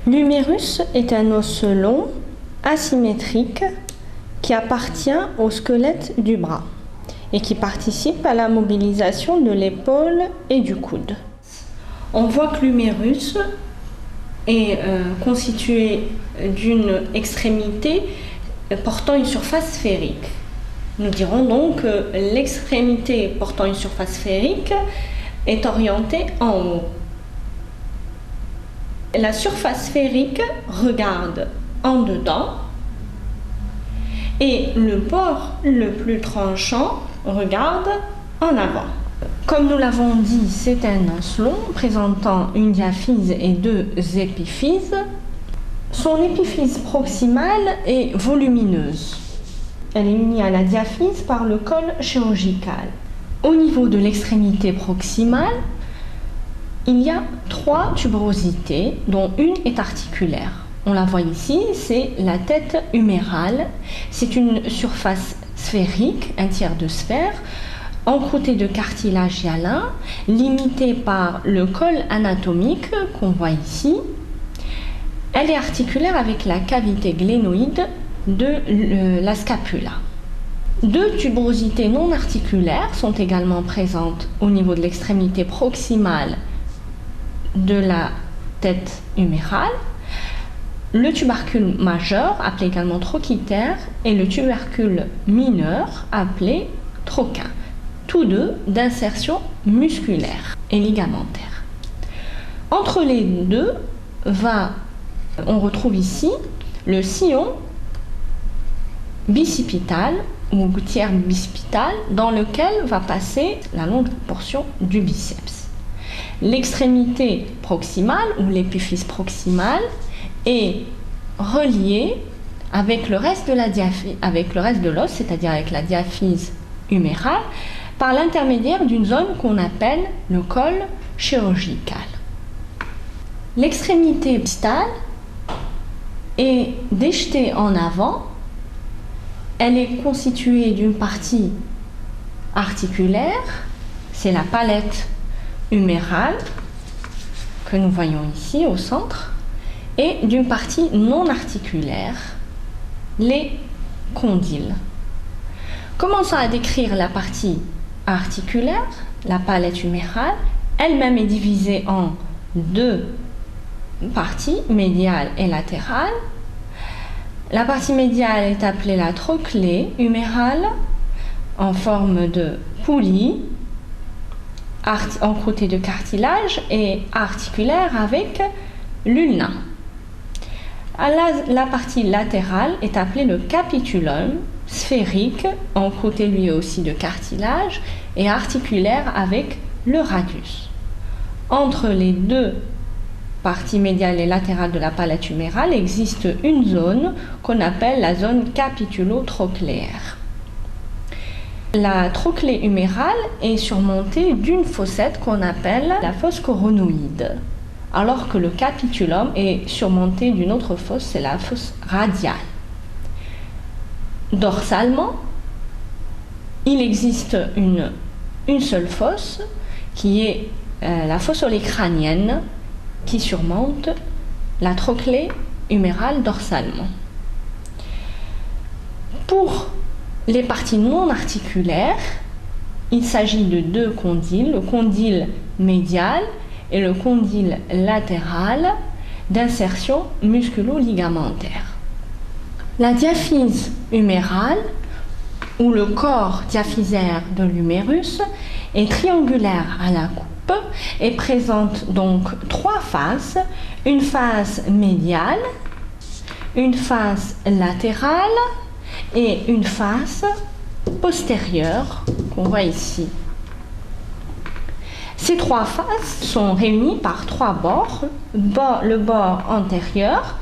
L'humérus est un os long, asymétrique, qui appartient au squelette du bras et qui participe à la mobilisation de l'épaule et du coude. On voit que l'humérus est constitué d'une extrémité portant une surface sphérique. Nous dirons donc que l'extrémité portant une surface sphérique est orientée en haut. La surface sphérique regarde en dedans et le bord le plus tranchant regarde en avant. Comme nous l'avons dit, c'est un os long présentant une diaphyse et deux épiphyses. Son épiphyse proximale est volumineuse. Elle est unie à la diaphyse par le col chirurgical. Au niveau de l'extrémité proximale, il y a 3 tuberosités, dont une est articulaire. On la voit ici, c'est la tête humérale. C'est une surface sphérique, un tiers de sphère, encroûtée de cartilage hyalin, limitée par le col anatomique qu'on voit ici. Elle est articulaire avec la cavité glénoïde de la scapula. 2 tuberosités non articulaires sont également présentes au niveau de l'extrémité proximale de la tête humérale, le tubercule majeur, appelé également trochitaire, et le tubercule mineur, appelé troquin, tous deux d'insertion musculaire et ligamentaire. Entre les deux, on retrouve ici le sillon bicipital ou tiers bicipital dans lequel va passer la longue portion du biceps. L'extrémité proximale ou l'épiphyse proximale est reliée avec le reste de l'os, c'est-à-dire avec la diaphyse humérale, par l'intermédiaire d'une zone qu'on appelle le col chirurgical. L'extrémité distale est déjetée en avant. Elle est constituée d'une partie articulaire, c'est la palette humérale que nous voyons ici au centre, et d'une partie non articulaire, les condyles. Commençons à décrire la partie articulaire, la palette humérale. Elle-même est divisée en 2 parties, médiale et latérale. La partie médiale est appelée la trochlée humérale, en forme de poulie, encroûtée de cartilage et articulaire avec l'ulna. La partie latérale est appelée le capitulum, sphérique, encroûté lui aussi de cartilage et articulaire avec le radius. Entre les 2 parties médiale et latérale de la palette humérale existe une zone qu'on appelle la zone capitulo-trochléaire. La trochlée humérale est surmontée d'une fossette qu'on appelle la fosse coronoïde, alors que le capitulum est surmonté d'une autre fosse, c'est la fosse radiale. Dorsalement, il existe une seule fosse qui est la fosse olécrânienne qui surmonte la trochlée humérale dorsalement. Pour les parties non articulaires, il s'agit de 2 condyles, le condyle médial et le condyle latéral d'insertion musculo-ligamentaire. La diaphyse humérale, ou le corps diaphysaire de l'humérus, est triangulaire à la coupe et présente donc 3 faces, une face médiale, une face latérale et une face postérieure qu'on voit ici. Ces 3 faces sont réunies par 3 bords, le bord antérieur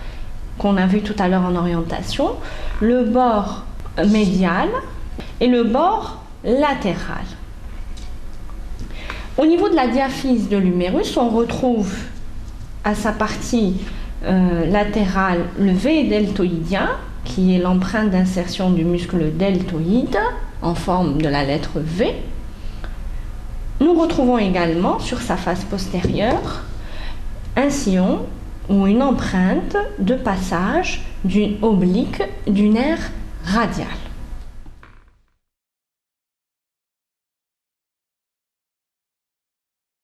qu'on a vu tout à l'heure en orientation, le bord médial et le bord latéral. Au niveau de la diaphyse de l'humérus, on retrouve à sa partie latérale le V deltoïdien, qui est l'empreinte d'insertion du muscle deltoïde en forme de la lettre V. Nous retrouvons également sur sa face postérieure un sillon ou une empreinte de passage d'une oblique du nerf radial.